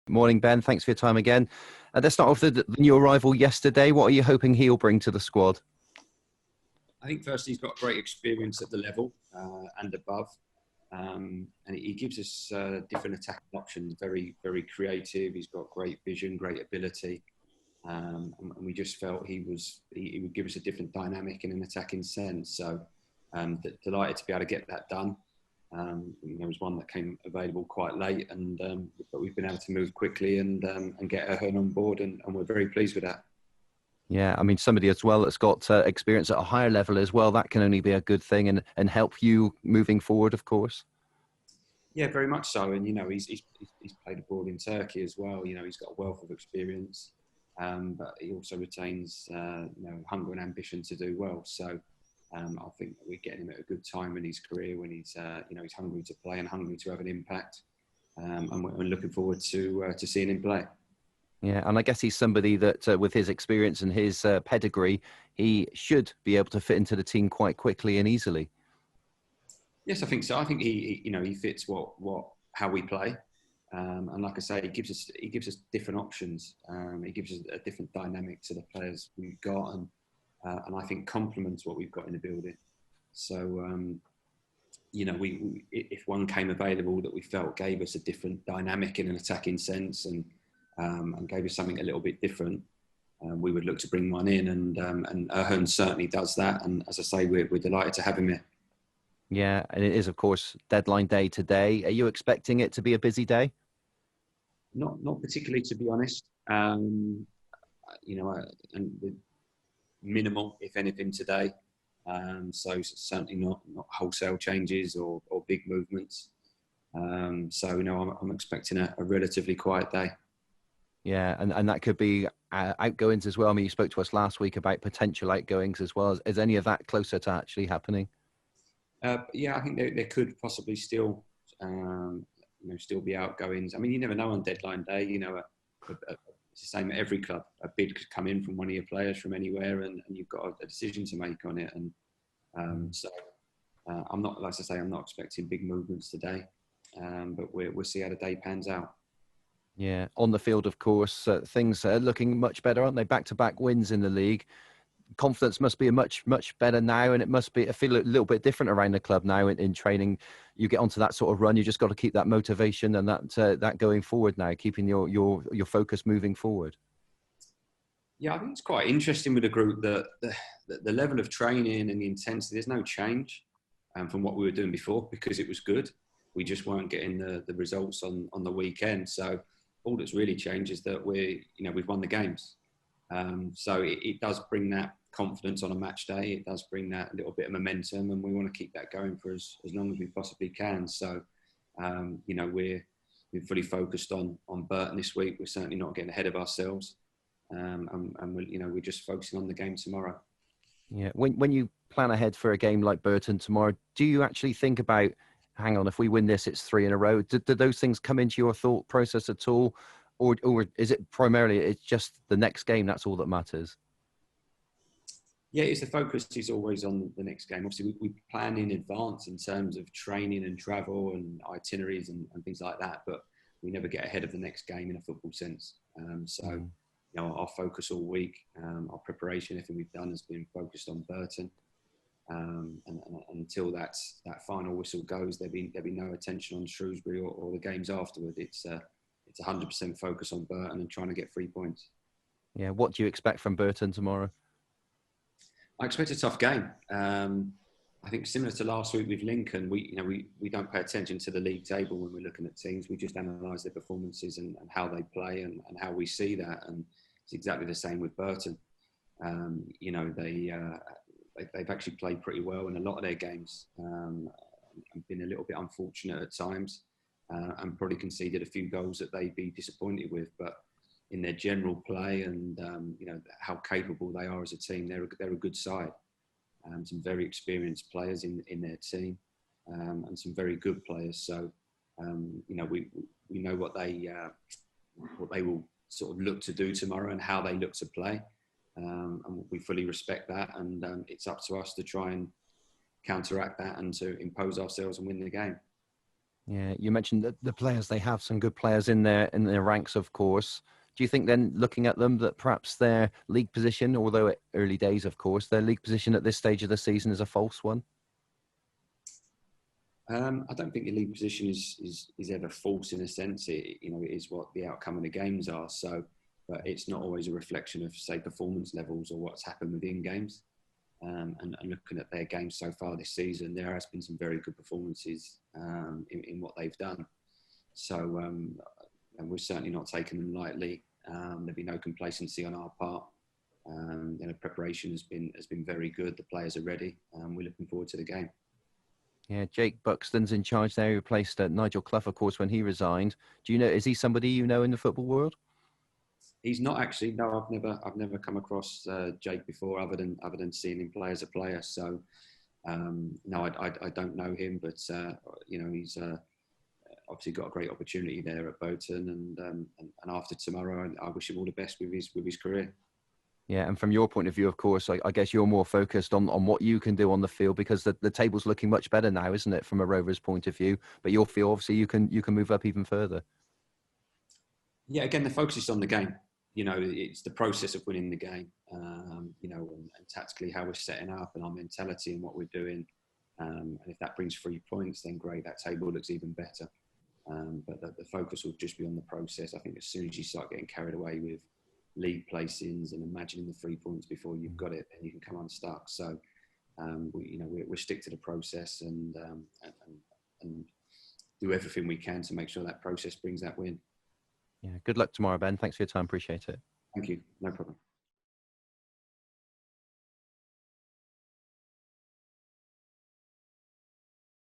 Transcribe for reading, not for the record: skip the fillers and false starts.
Morning, Ben. Thanks for your time again. Let's start off with the new arrival yesterday. What are you hoping he'll bring to the squad? I think firstly he's got great experience at the level and above, and he gives us different attacking options. Very, very creative. He's got great vision, great ability, and we just felt he would give us a different dynamic in an attacking sense. So delighted to be able to get that done. There was one that came available quite late, but we've been able to move quickly and get her on board, and we're very pleased with that. Yeah, I mean, somebody as well that's got experience at a higher level as well, that can only be a good thing and help you moving forward, of course. Yeah, very much so. And, he's played abroad in Turkey as well. He's got a wealth of experience, but he also retains, hunger and ambition to do well. So I think that we're getting him at a good time in his career when he's hungry to play and hungry to have an impact. And we're looking forward to seeing him play. Yeah, and I guess he's somebody that, with his experience and his pedigree, he should be able to fit into the team quite quickly and easily. Yes, I think so. I think he fits how we play, and like I say, he gives us different options. He gives us a different dynamic to the players we've got, and I think complements what we've got in the building. So if one came available that we felt gave us a different dynamic in an attacking sense and gave us something a little bit different, we would look to bring one in, and Erhan certainly does that. And as I say, we're delighted to have him here. Yeah, and it is, of course, deadline day today. Are you expecting it to be a busy day? Not particularly, to be honest. And with minimal, if anything, today. So certainly not wholesale changes or big movements. I'm expecting a relatively quiet day. Yeah, and that could be outgoings as well. I mean, you spoke to us last week about potential outgoings as well. Is any of that closer to actually happening? Yeah, I think there could possibly still be outgoings. I mean, you never know on deadline day. It's the same at every club. A bid could come in from one of your players from anywhere, and you've got a decision to make on it. And I'm not, like I say, I'm not expecting big movements today, but we'll see how the day pans out. Yeah, on the field, of course, things are looking much better, aren't they? Back-to-back wins in the league. Confidence must be much better now, and it must be. I feel a little bit different around the club now in training. You get onto that sort of run, you just got to keep that motivation and that going forward now, keeping your focus moving forward. Yeah, I think it's quite interesting with the group that the level of training and the intensity. There's no change from what we were doing before because it was good. We just weren't getting the results on the weekend. So all that's really changed is that we've won the games. So it does bring that confidence on a match day. It does bring that little bit of momentum, and we want to keep that going for as long as we possibly can. So, we're fully focused on Burton this week. We're certainly not getting ahead of ourselves, and we're just focusing on the game tomorrow. Yeah, when you plan ahead for a game like Burton tomorrow, do you actually think about, hang on, if we win this, it's 3 in a row? Did those things come into your thought process at all? Or is it primarily, it's just the next game, that's all that matters? Yeah, the focus is always on the next game. Obviously, we plan in advance in terms of training and travel and itineraries and things like that, but we never get ahead of the next game in a football sense. Our focus all week, our preparation, everything we've done has been focused on Burton. And until that final whistle goes, there'll be no attention on Shrewsbury or the games afterward. It's 100% focus on Burton and trying to get 3 points. Yeah, what do you expect from Burton tomorrow? I expect a tough game. I think similar to last week with Lincoln, we don't pay attention to the league table when we're looking at teams. We just analyse their performances and how they play and how we see that. And it's exactly the same with Burton. They've actually played pretty well in a lot of their games and been a little bit unfortunate at times and probably conceded a few goals that they'd be disappointed with. But in their general play and how capable they are as a team, they're a good side. Some very experienced players in their team and some very good players. So we know what they will sort of look to do tomorrow and how they look to play. And we fully respect that, and it's up to us to try and counteract that and to impose ourselves and win the game. Yeah, you mentioned the players. They have some good players in their ranks, of course. Do you think then, looking at them, that perhaps their league position, although at early days, of course, their league position at this stage of the season is a false one? I don't think the league position is ever false in a sense. It is what the outcome of the games are. So, but it's not always a reflection of, say, performance levels or what's happened within games. And looking at their games so far this season, there has been some very good performances in what they've done. So, and we're certainly not taking them lightly. There'll be no complacency on our part. The preparation has been very good. The players are ready. We're looking forward to the game. Yeah, Jake Buxton's in charge there. He replaced Nigel Clough, of course, when he resigned. Do you know? Is he somebody you know in the football world? He's not actually. No, I've never come across Jake before, other than seeing him play as a player. So, no, I don't know him, but he's obviously got a great opportunity there at Burton, and after tomorrow, I wish him all the best with his career. Yeah, and from your point of view, of course, I guess you're more focused on what you can do on the field, because the table's looking much better now, isn't it, from a Rovers point of view? But you'll feel obviously you can move up even further. Yeah, again, the focus is on the game. It's the process of winning the game. And tactically how we're setting up and our mentality and what we're doing. And if that brings 3 points, then great. That table looks even better. But the focus will just be on the process. I think as soon as you start getting carried away with league placings and imagining the 3 points before you've got it, then you can come unstuck. So, we stick to the process and do everything we can to make sure that process brings that win. Yeah, good luck tomorrow, Ben. Thanks for your time. Appreciate it. Thank you. No problem.